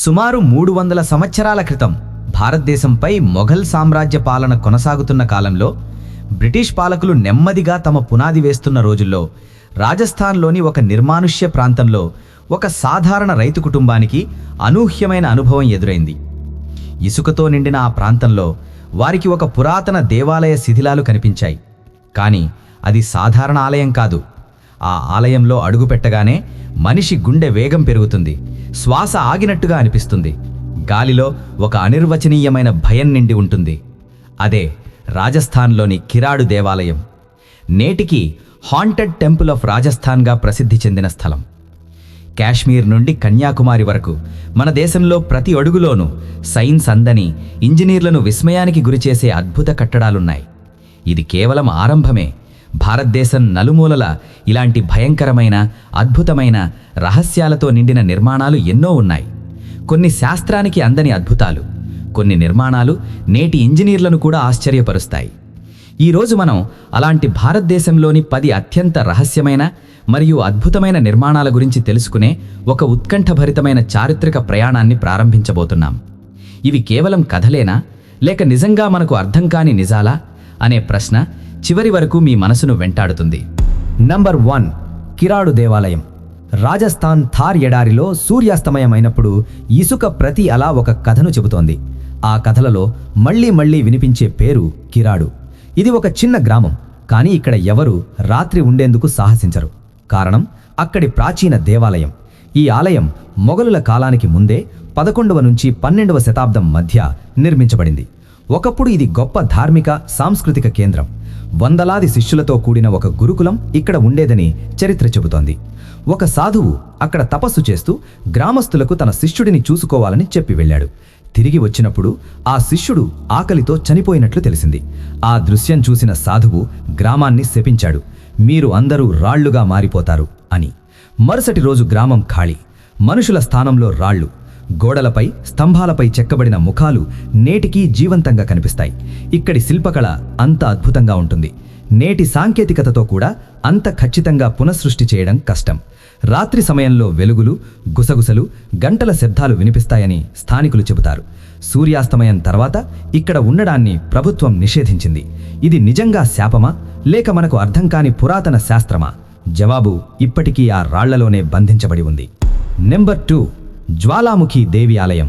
సుమారు 300 సంవత్సరాల క్రితం భారతదేశంపై మొఘల్ సామ్రాజ్య పాలన కొనసాగుతున్న కాలంలో బ్రిటిష్ పాలకులు నెమ్మదిగా తమ పునాది వేస్తున్న రోజుల్లో రాజస్థాన్లోని ఒక నిర్మానుష్య ప్రాంతంలో ఒక సాధారణ రైతు కుటుంబానికి అనూహ్యమైన అనుభవం ఎదురైంది. ఇసుకతో నిండిన ఆ ప్రాంతంలో వారికి ఒక పురాతన దేవాలయ శిథిలాలు కనిపించాయి. కానీ అది సాధారణ ఆలయం కాదు. ఆ ఆలయంలో అడుగుపెట్టగానే మనిషి గుండె వేగం పెరుగుతుంది, శ్వాస ఆగినట్టుగా అనిపిస్తుంది. గాలిలో ఒక అనిర్వచనీయమైన భయం నిండి ఉంటుంది. అదే రాజస్థాన్లోని కిరాడు దేవాలయం. నేటికి హాంటెడ్ టెంపుల్ ఆఫ్ రాజస్థాన్గా ప్రసిద్ధి చెందిన స్థలం. కాశ్మీర్ నుండి కన్యాకుమారి వరకు మన దేశంలో ప్రతి అడుగులోనూ సైన్స్ అందని, ఇంజనీర్లను విస్మయానికి గురిచేసే అద్భుత కట్టడాలున్నాయి. ఇది కేవలం ఆరంభమే. భారతదేశం నలుమూలల ఇలాంటి భయంకరమైన, అద్భుతమైన, రహస్యాలతో నిండిన నిర్మాణాలు ఎన్నో ఉన్నాయి. కొన్ని శాస్త్రానికి అందని అద్భుతాలు, కొన్ని నిర్మాణాలు నేటి ఇంజనీర్లను కూడా ఆశ్చర్యపరుస్తాయి. ఈరోజు మనం అలాంటి భారతదేశంలోని 10 అత్యంత రహస్యమైన మరియు అద్భుతమైన నిర్మాణాల గురించి తెలుసుకునే ఒక ఉత్కంఠభరితమైన చారిత్రక ప్రయాణాన్ని ప్రారంభించబోతున్నాం. ఇవి కేవలం కథలేనా, లేక నిజంగా మనకు అర్థం కాని నిజాలా అనే ప్రశ్న చివరి వరకు మీ మనసును వెంటాడుతుంది. నంబర్ 1, కిరాడు దేవాలయం. రాజస్థాన్ థార్ ఎడారిలో సూర్యాస్తమయమైనప్పుడు ఇసుక ప్రతి అలా ఒక కథను చెబుతోంది. ఆ కథలలో మళ్లీ మళ్లీ వినిపించే పేరు కిరాడు. ఇది ఒక చిన్న గ్రామం, కానీ ఇక్కడ ఎవరు రాత్రి ఉండేందుకు సాహసించరు. కారణం అక్కడి ప్రాచీన దేవాలయం. ఈ ఆలయం మొఘలుల కాలానికి ముందే 11వ నుంచి 12వ శతాబ్దం మధ్య నిర్మించబడింది. ఒకప్పుడు ఇది గొప్ప ధార్మిక, సాంస్కృతిక కేంద్రం. వందలాది శిష్యులతో కూడిన ఒక గురుకులం ఇక్కడ ఉండేదని చరిత్ర చెబుతోంది. ఒక సాధువు అక్కడ తపస్సు చేస్తూ గ్రామస్తులకు తన శిష్యుడిని చూసుకోవాలని చెప్పి వెళ్ళాడు. తిరిగి వచ్చినప్పుడు ఆ శిష్యుడు ఆకలితో చనిపోయినట్లు తెలిసింది. ఆ దృశ్యం చూసిన సాధువు గ్రామాన్ని శపించాడు, మీరు అందరూ రాళ్లుగా మారిపోతారు అని. మరుసటి రోజు గ్రామం ఖాళీ. మనుషుల స్థానంలో రాళ్లు. గోడలపై, స్తంభాలపై చెక్కబడిన ముఖాలు నేటికీ జీవంతంగా కనిపిస్తాయి. ఇక్కడి శిల్పకళ అంత అద్భుతంగా ఉంటుంది. నేటి సాంకేతికతతో కూడా అంత ఖచ్చితంగా పునఃసృష్టి చేయడం కష్టం. రాత్రి సమయంలో వెలుగులు, గుసగుసలు, గంటల శబ్దాలు వినిపిస్తాయని స్థానికులు చెబుతారు. సూర్యాస్తమయం తర్వాత ఇక్కడ ఉండడాన్ని ప్రభుత్వం నిషేధించింది. ఇది నిజంగా శాపమా, లేక మనకు అర్థం కాని పురాతన శాస్త్రమా? జవాబు ఇప్పటికీ ఆ రాళ్లలోనే బంధించబడి ఉంది. నెంబర్ 2, జ్వాలాముఖి దేవి ఆలయం.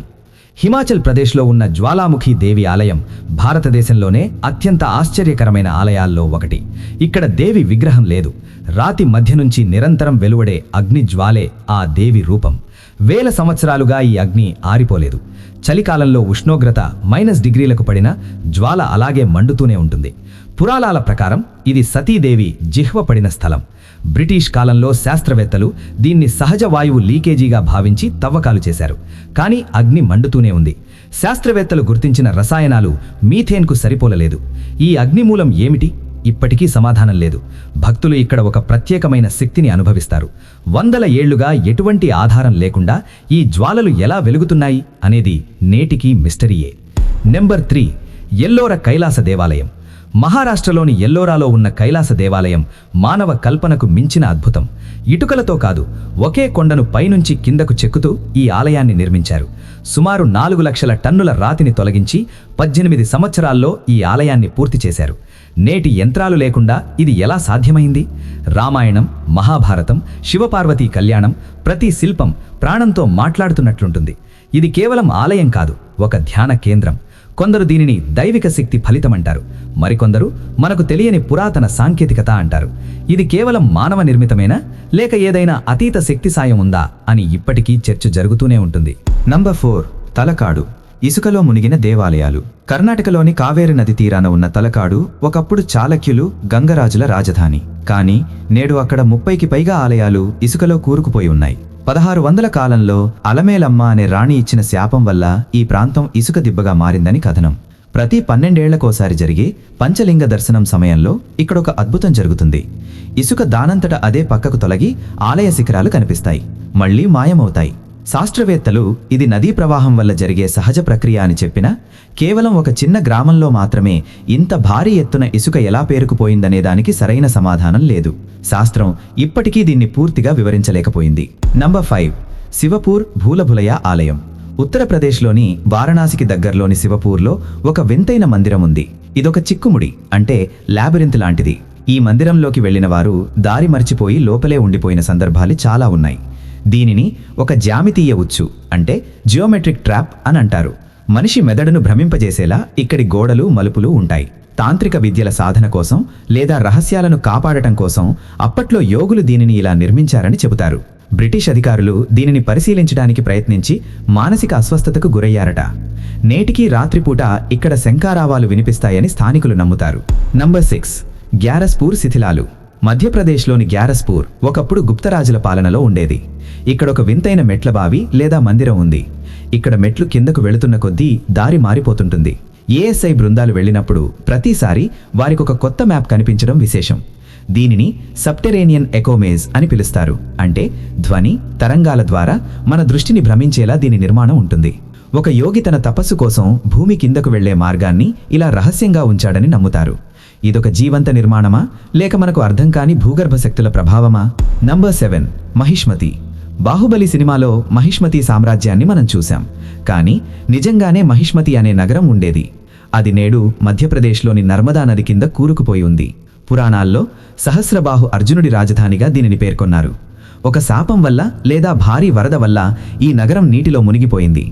హిమాచల్ ప్రదేశ్లో ఉన్న జ్వాలాముఖి దేవి ఆలయం భారతదేశంలోనే అత్యంత ఆశ్చర్యకరమైన ఆలయాల్లో ఒకటి. ఇక్కడ దేవి విగ్రహం లేదు. రాతి మధ్య నుంచి నిరంతరం వెలువడే అగ్ని జ్వాలే ఆ దేవి రూపం. వేల సంవత్సరాలుగా ఈ అగ్ని ఆరిపోలేదు. చలికాలంలో ఉష్ణోగ్రత -డిగ్రీలకు పడిన జ్వాల అలాగే మండుతూనే ఉంటుంది. పురాణాల ప్రకారం ఇది సతీదేవి జిహ్వ పడిన స్థలం. బ్రిటిష్ కాలంలో శాస్త్రవేత్తలు దీన్ని సహజ వాయువు లీకేజీగా భావించి తవ్వకాలు చేశారు. కానీ అగ్ని మండుతూనే ఉంది. శాస్త్రవేత్తలు గుర్తించిన రసాయనాలు మీథేన్కు సరిపోలలేదు. ఈ అగ్నిమూలం ఏమిటి? ఇప్పటికీ సమాధానం లేదు. భక్తులు ఇక్కడ ఒక ప్రత్యేకమైన శక్తిని అనుభవిస్తారు. వందల ఏళ్లుగా ఎటువంటి ఆధారం లేకుండా ఈ జ్వాలలు ఎలా వెలుగుతున్నాయి అనేది నేటికీ మిస్టరీయే. నెంబర్ 3, ఎల్లోర కైలాస దేవాలయం. మహారాష్ట్రలోని ఎల్లోరాలో ఉన్న కైలాస దేవాలయం మానవ కల్పనకు మించిన అద్భుతం. ఇటుకలతో కాదు, ఒకే కొండను పైనుంచి కిందకు చెక్కుతూ ఈ ఆలయాన్ని నిర్మించారు. సుమారు 4 లక్షల టన్నుల రాతిని తొలగించి 18 సంవత్సరాల్లో ఈ ఆలయాన్ని పూర్తి చేశారు. నేటి యంత్రాలు లేకుండా ఇది ఎలా సాధ్యమైంది? రామాయణం, మహాభారతం, శివపార్వతీ కళ్యాణం, ప్రతి శిల్పం ప్రాణంతో మాట్లాడుతున్నట్లుంటుంది. ఇది కేవలం ఆలయం కాదు, ఒక ధ్యాన కేంద్రం. కొందరు దీనిని దైవిక శక్తి ఫలితమంటారు, మరికొందరు మనకు తెలియని పురాతన సాంకేతికత అంటారు. ఇది కేవలం మానవ నిర్మితమేనా, లేక ఏదైనా అతీత శక్తి సాయం ఉందా అని ఇప్పటికీ చర్చ జరుగుతూనే ఉంటుంది. నంబర్ 4, తలకాడు. ఇసుకలో మునిగిన దేవాలయాలు. కర్ణాటకలోని కావేరి నది తీరాన ఉన్న తలకాడు ఒకప్పుడు చాళక్యులు, గంగరాజుల రాజధాని. కానీ నేడు అక్కడ 30కి పైగా ఆలయాలు ఇసుకలో కూరుకుపోయి ఉన్నాయి. 1600ల కాలంలో అలమేలమ్మ అనే రాణి ఇచ్చిన శాపం వల్ల ఈ ప్రాంతం ఇసుక దిబ్బగా మారిందని కథనం. ప్రతి 12 ఏళ్లకోసారి జరిగే పంచలింగ దర్శనం సమయంలో ఇక్కడొక అద్భుతం జరుగుతుంది. ఇసుక దానంతట అదే పక్కకు తొలగి ఆలయ శిఖరాలు కనిపిస్తాయి, మళ్లీ మాయమవుతాయి. శాస్త్రవేత్తలు ఇది నదీ ప్రవాహం వల్ల జరిగే సహజ ప్రక్రియ అని చెప్పినా, కేవలం ఒక చిన్న గ్రామంలో మాత్రమే ఇంత భారీ ఎత్తున ఇసుక ఎలా పేరుకుపోయిందనే దానికి సరైన సమాధానం లేదు. శాస్త్రం ఇప్పటికీ దీన్ని పూర్తిగా వివరించలేకపోయింది. నంబర్ 5, శివపూర్ భూలభులయ ఆలయం. ఉత్తరప్రదేశ్లోని వారణాసికి దగ్గరలోని శివపూర్లో ఒక వింతైన మందిరం ఉంది. ఇదొక చిక్కుముడి అంటే లాబిరింత్ లాంటిది. ఈ మందిరంలోకి వెళ్లిన వారు దారి మర్చిపోయి లోపలే ఉండిపోయిన సందర్భాలు చాలా ఉన్నాయి. దీనిని ఒక జ్యామితీయ ఉచ్చు అంటే జియోమెట్రిక్ ట్రాప్ అని అంటారు. మనిషి మెదడును భ్రమింపజేసేలా ఇక్కడి గోడలు మలుపులు ఉంటాయి. తాంత్రిక విద్యల సాధన కోసం లేదా రహస్యాలను కాపాడటం కోసం అప్పట్లో యోగులు దీనిని ఇలా నిర్మించారని చెబుతారు. బ్రిటిష్ అధికారులు దీనిని పరిశీలించడానికి ప్రయత్నించి మానసిక అస్వస్థతకు గురయ్యారట. నేటికీ రాత్రిపూట ఇక్కడ శంఖారావాలు వినిపిస్తాయని స్థానికులు నమ్ముతారు. నంబర్ 6 గ్యారస్పూర్ శిథిలాలు. మధ్యప్రదేశ్లోని గ్యారస్పూర్ ఒకప్పుడు గుప్తరాజుల పాలనలో ఉండేది. ఇక్కడ ఒక వింతైన మెట్ల బావి లేదా మందిరం ఉంది. ఇక్కడ మెట్లు కిందకు వెళుతున్న కొద్దీ దారి మారిపోతుంటుంది. ఏఎస్ఐ బృందాలు వెళ్ళినప్పుడు ప్రతిసారి వారికొక కొత్త మ్యాప్ కనిపించడం విశేషం. దీనిని సబ్టెరేనియన్ ఎకోమేజ్ అని పిలుస్తారు. అంటే ధ్వని తరంగాల ద్వారా మన దృష్టిని భ్రమించేలా దీని నిర్మాణం ఉంటుంది. ఒక యోగి తన తపస్సు కోసం భూమి కిందకు వెళ్లే మార్గాన్ని ఇలా రహస్యంగా ఉంచాడని నమ్ముతారు. ఇదొక జీవంత నిర్మాణమా లేక మనకు అర్థం కాని భూగర్భ శక్తుల ప్రభావమా? నంబర్ 7 మహిష్మతి. బాహుబలి సినిమాలో మహిష్మతి సామ్రాజ్యాన్ని మనం చూశాం. కానీ నిజంగానే మహిష్మతి అనే నగరం ఉండేది. అది నేడు మధ్యప్రదేశ్లోని నర్మదా నది కింద కూరుకుపోయి ఉంది. పురాణాల్లో సహస్రబాహు అర్జునుడి రాజధానిగా దీనిని పేర్కొన్నారు. ఒక శాపం వల్ల లేదా భారీ వరద వల్ల ఈ నగరం నీటిలో మునిగిపోయింది.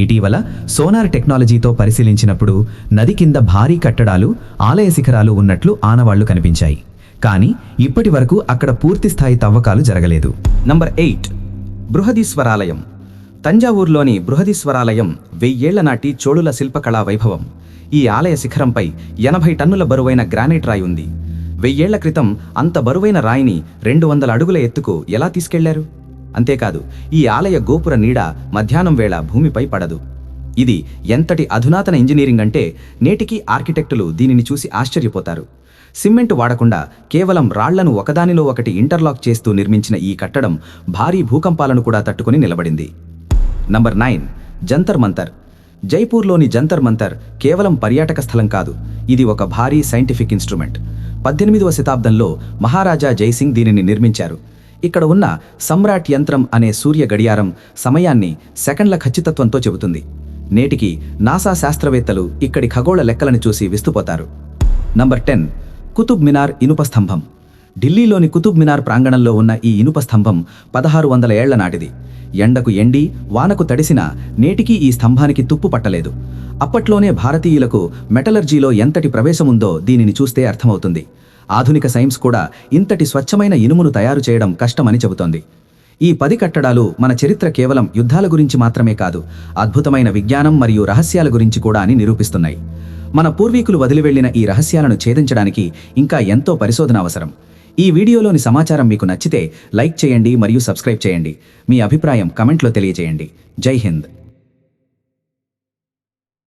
ఇటీవల సోనార్ టెక్నాలజీతో పరిశీలించినప్పుడు నది కింద భారీ కట్టడాలు ఆలయ శిఖరాలు ఉన్నట్లు ఆనవాళ్లు కనిపించాయి. కానీ ఇప్పటి వరకు అక్కడ పూర్తిస్థాయి తవ్వకాలు జరగలేదు. నంబర్ 8 బృహదీశ్వరాలయం. తంజావూరులోని బృహదీశ్వరాలయం 1000 ఏళ్ల నాటి చోళుల శిల్పకళా వైభవం. ఈ ఆలయ శిఖరంపై 80 టన్నుల బరువైన గ్రానైట్ రాయి ఉంది. 1000 ఏళ్ల క్రితం అంత బరువైన రాయిని 200 అడుగుల ఎత్తుకు ఎలా తీసుకెళ్లారు? అంతేకాదు, ఈ ఆలయ గోపుర నీడ మధ్యాహ్నం వేళ భూమిపై పడదు. ఇది ఎంతటి అధునాతన ఇంజనీరింగ్ అంటే నేటికీ ఆర్కిటెక్టులు దీనిని చూసి ఆశ్చర్యపోతారు. సిమెంట్ వాడకుండా కేవలం రాళ్లను ఒకదానిలో ఒకటి ఇంటర్లాక్ చేస్తూ నిర్మించిన ఈ కట్టడం భారీ భూకంపాలను కూడా తట్టుకుని నిలబడింది. నంబర్ 9 జంతర్ మంతర్. జైపూర్లోని జంతర్ మంతర్ కేవలం పర్యాటక స్థలం కాదు, ఇది ఒక భారీ సైంటిఫిక్ ఇన్స్ట్రుమెంట్. 18వ శతాబ్దంలో మహారాజా జైసింగ్ దీనిని నిర్మించారు. ఇక్కడ ఉన్న సమ్రాట్ యంత్రం అనే సూర్య గడియారం సమయాన్ని సెకండ్ల ఖచ్చితత్వంతో చెబుతుంది. నేటికి నాసా శాస్త్రవేత్తలు ఇక్కడి ఖగోళ లెక్కలను చూసి విస్తుపోతారు. నంబర్ 10 కుతుబ్ మినార్ ఇనుప స్తంభం. ఢిల్లీలోని కుతుబ్ మినార్ ప్రాంగణంలో ఉన్న ఈ ఇనుప స్తంభం 1600 ఏళ్ల నాటిది. ఎండకు ఎండి వానకు తడిసిన నేటికీ ఈ స్తంభానికి తుప్పు పట్టలేదు. అప్పట్లోనే భారతీయులకు మెటలర్జీలో ఎంతటి ప్రవేశముందో దీనిని చూస్తే అర్థమవుతుంది. ఆధునిక సైన్స్ కూడా ఇంతటి స్వచ్ఛమైన ఇనుమును తయారు చేయడం కష్టమని చెబుతోంది. ఈ 10 కట్టడాలు మన చరిత్ర కేవలం యుద్ధాల గురించి మాత్రమే కాదు, అద్భుతమైన విజ్ఞానం మరియు రహస్యాల గురించి కూడా అని నిరూపిస్తున్నాయి. మన పూర్వీకులు వదిలివెళ్లిన ఈ రహస్యాలను ఛేదించడానికి ఇంకా ఎంతో పరిశోధన అవసరం. ఈ వీడియోలోని సమాచారం మీకు నచ్చితే లైక్ చేయండి మరియు సబ్స్క్రైబ్ చేయండి. మీ అభిప్రాయం కమెంట్లో తెలియజేయండి. జై హింద్.